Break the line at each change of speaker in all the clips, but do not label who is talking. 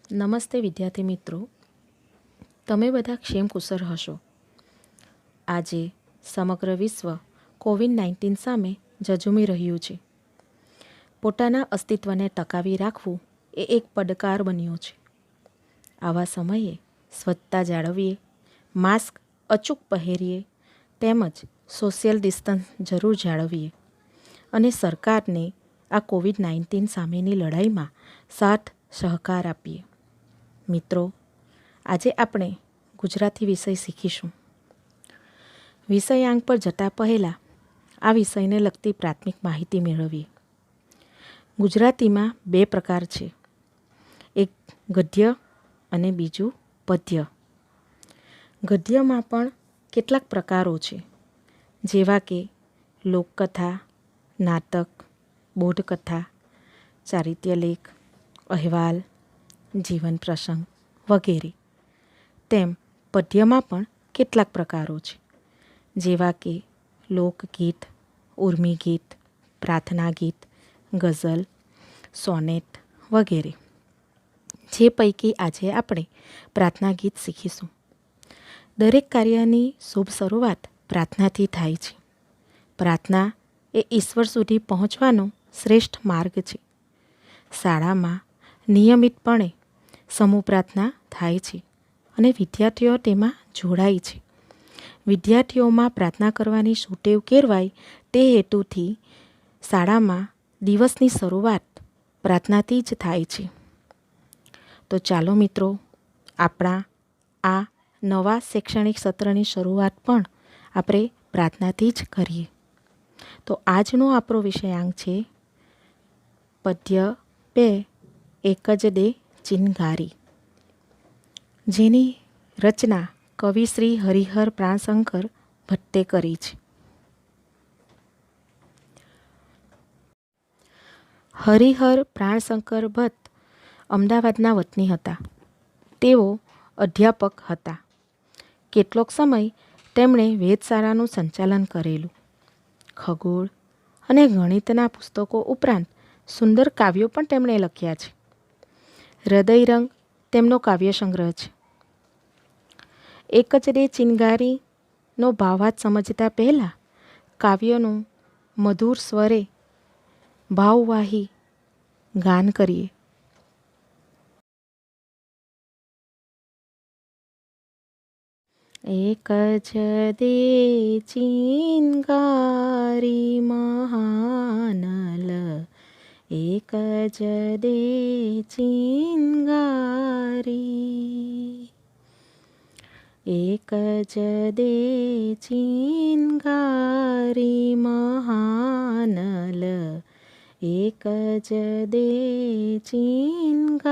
નમસ્તે વિદ્યાર્થી મિત્રો, તમે બધા ક્ષેમકુશળ હશો. આજે સમગ્ર વિશ્વ કોવિડ-19 સામે ઝઝૂમી રહ્યું છે. પોતાના અસ્તિત્વને ટકાવી રાખવું એ એક પડકાર બન્યો છે. આવા સમયે સ્વચ્છતા જાળવીએ, માસ્ક અચૂક પહેરીએ તેમજ સોશિયલ ડિસ્ટન્સ જરૂર જાળવીએ અને સરકારને આ કોવિડ-19 સામેની લડાઈમાં સાથ સહકાર આપીએ. મિત્રો, આજે આપણે ગુજરાતી વિષય શીખીશું. વિષયાંક પર જતા પહેલાં આ વિષયને લગતી પ્રાથમિક માહિતી મેળવીએ. ગુજરાતીમાં 2 પ્રકાર છે, એક ગદ્ય અને બીજું પદ્ય. ગદ્યમાં પણ કેટલાક પ્રકારો છે, જેવા કે લોકકથા, નાટક, બોધકથા, ચારિત્ર્યલેખ, અહેવાલ, જીવન પ્રસંગ વગેરે. તેમ પદ્યમાં પણ કેટલાક પ્રકારો છે, જેવા કે લોકગીત, ઉર્મી ગીત, પ્રાર્થના ગીત, ગઝલ, સોનેટ વગેરે. જે પૈકી આજે આપણે પ્રાર્થના ગીત શીખીશું. દરેક કાર્યની શુભ શરૂઆત પ્રાર્થનાથી થાય છે. પ્રાર્થના એ ઈશ્વર સુધી પહોંચવાનો શ્રેષ્ઠ માર્ગ છે. શાળામાં નિયમિતપણે સમૂહ પ્રાર્થના થાય છે અને વિદ્યાર્થીઓ તેમાં જોડાય છે. વિદ્યાર્થીઓમાં પ્રાર્થના કરવાની સુટેવ કેળવાય તે હેતુથી શાળામાં દિવસની શરૂઆત પ્રાર્થનાથી જ થાય છે. તો ચાલો મિત્રો, આપણા આ નવા શૈક્ષણિક સત્રની શરૂઆત પણ આપણે પ્રાર્થનાથી જ કરીએ. તો આજનો આપણો વિષયાંક છે પદ્ય 2 એક જ દે ચિનગારી, જેની રચના કવિ શ્રી હરિહર પ્રાણશંકર ભટ્ટે કરી છે. હરિહર પ્રાણશંકર ભટ્ટ અમદાવાદના વતની હતા. તેઓ અધ્યાપક હતા. કેટલોક સમય તેમણે વેધશાળાનું સંચાલન કરેલું. ખગોળ અને ગણિતના પુસ્તકો ઉપરાંત સુંદર કાવ્યો પણ તેમણે લખ્યા છે. હૃદયરંગ તેમનો કાવ્ય સંગ્રહ છે. એક જ દે ચિનગારીનો ભાવાર્થ સમજતા પહેલાં કાવ્યનું મધુર સ્વરે ભાવવાહી ગાન કરીએ. એક જ દે ચિનગારી મહાનલ, એક જ દે ચિનગારી, એક જ દે ચિનગારી મહાનલ, એક જ દે ચિનગારી.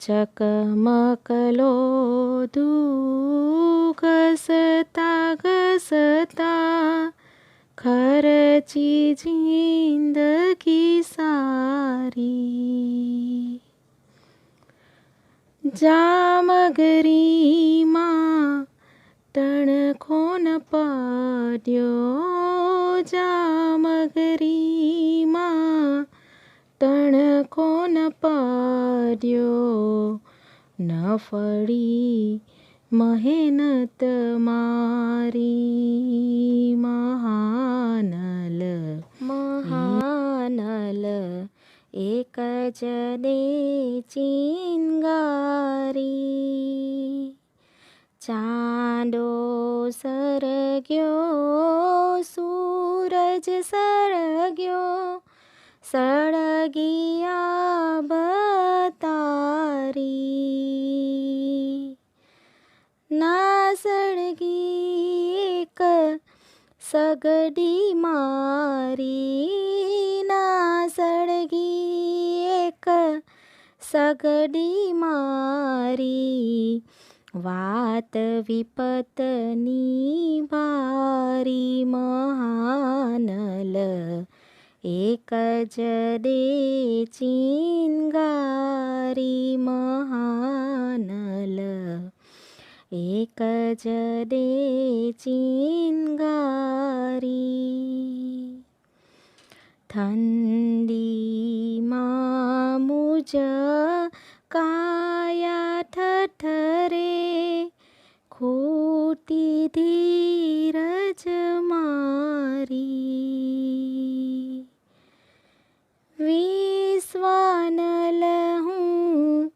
ચકમકલો ઘસતા ઘસતા ખર્ચી જિંદગી સારી. જામગરીમાં તણખો ન પડ્યો, જામગરીમાં તણખો ન પડ્યો, ન ફળી મહેનત મારી. મહાનલ મહાનલ, એક જ દે ચિનગારી. ચાંદો સરગ્યો, સૂરજ સરગ્યો, સળગિયા બતારી. ના સળગી એક સગડી મારી, ના સળગી એક સગડી મારી. વાત વિપતની ભારી. મહાનલ, એક જ દે ચિનગારી. મહાનલ, એક જ દે ચિનગારી. ઠંડીમાં જ કાયા થરથરે, ખોટી ધીરજ મારી. વિશ્વાનલ હું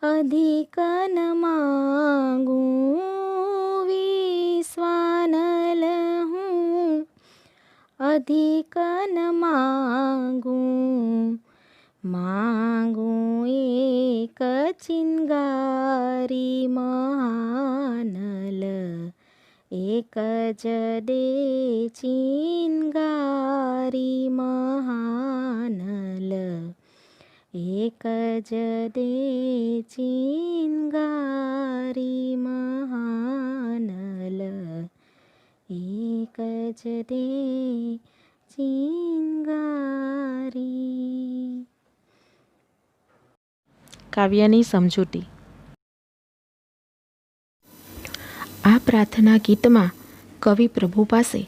અધિક ન માગું, વિશ્વાનલ હું અધિક ન માગું, માગું એક ચિનગારી મહાનલ, એક જ દે ચિનગારી મહાનલ, એક જ દે ચિનગારી મહાનલ, એક જ દે ચિનગારી. કાવ્યની સમજૂતી. આ પ્રાર્થના ગીતમાં કવિ પ્રભુ પાસે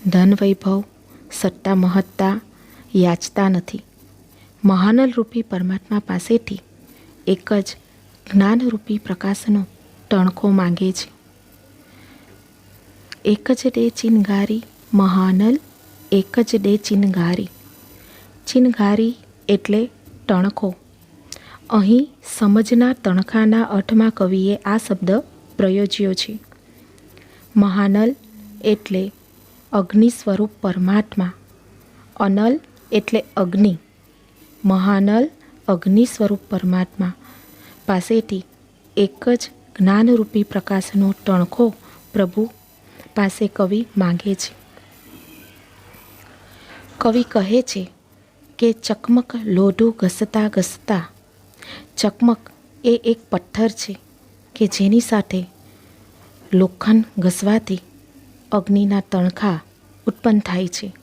ધન વૈભવ, સત્તા મહત્તા યાચતા નથી. મહાનલરૂપી પરમાત્મા પાસેથી એક જ જ્ઞાનરૂપી પ્રકાશનો તણખો માંગે છે. એક જ દે ચિનગારી મહાનલ, એક જ દે ચિનગારી. ચિનગારી એટલે તણખો. અહીં સમજના તણખાના અર્થમાં કવિએ આ શબ્દ પ્રયોજ્યો છે. મહાનલ એટલે અગ્નિ સ્વરૂપ પરમાત્મા. અનલ એટલે અગ્નિ. મહાનલ અગ્નિ સ્વરૂપ પરમાત્મા પાસેથી એક જ જ્ઞાનરૂપી પ્રકાશનો તણખો પ્રભુ પાસે કવિ માંગે છે. કવિ કહે છે કે ચકમક લોઢું ઘસતા ઘસતા. ચકમક એ એક પથ્થર છે કે જેની સાથે લોખંડ ઘસવાથી અગ્નિના તણખા ઉત્પન્ન થાય છે.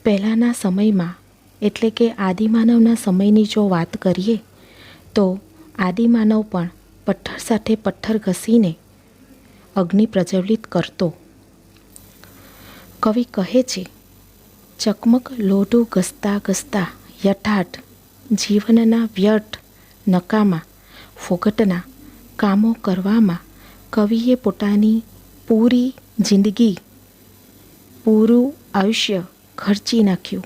પહેલાંના સમયમાં એટલે કે આદિમાનવના સમયની જો વાત કરીએ તો આદિમાનવ પણ પથ્થર સાથે પથ્થર ઘસીને અગ્નિ પ્રજ્વલિત કરતો. કવિ કહે છે ચકમક લોઢું ઘસતા ઘસતા યથાર્થ જીવનના વ્યર્થ નકામા ફોગટના કામો કરવામાં કવિએ પોતાની પૂરી જિંદગી, પૂરું આયુષ્ય ખર્ચી નાખ્યું,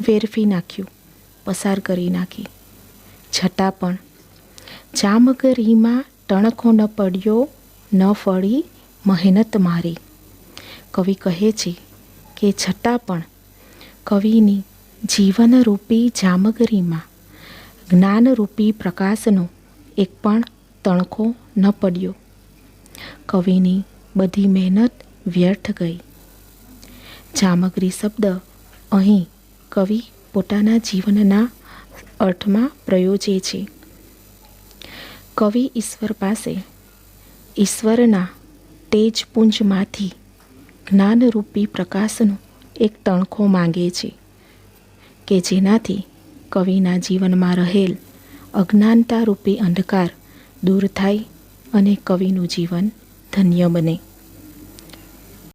વેરફી નાખ્યું, પસાર કરી નાખી. છતાં પણ જામગરીમાં તણખો ન પડ્યો, ન ફળી મહેનત મારી. કવિ કહે છે કે છતાં પણ કવિની જીવનરૂપી જામગરીમાં જ્ઞાનરૂપી પ્રકાશનો એક પણ તણખો ન પડ્યો. કવિની બધી મહેનત વ્યર્થ ગઈ. જામગરી શબ્દ અહીં કવિ પોતાના જીવનના અર્થમાં પ્રયોજે છે. કવિ ઈશ્વર પાસે ઈશ્વરના તેજપુંજમાંથી જ્ઞાનરૂપી પ્રકાશનો એક તણખો માંગે છે કે જેનાથી કવિના જીવનમાં રહેલ અજ્ઞાનતારૂપી અંધકાર દૂર થાય અને કવિનું જીવન ધન્ય બને.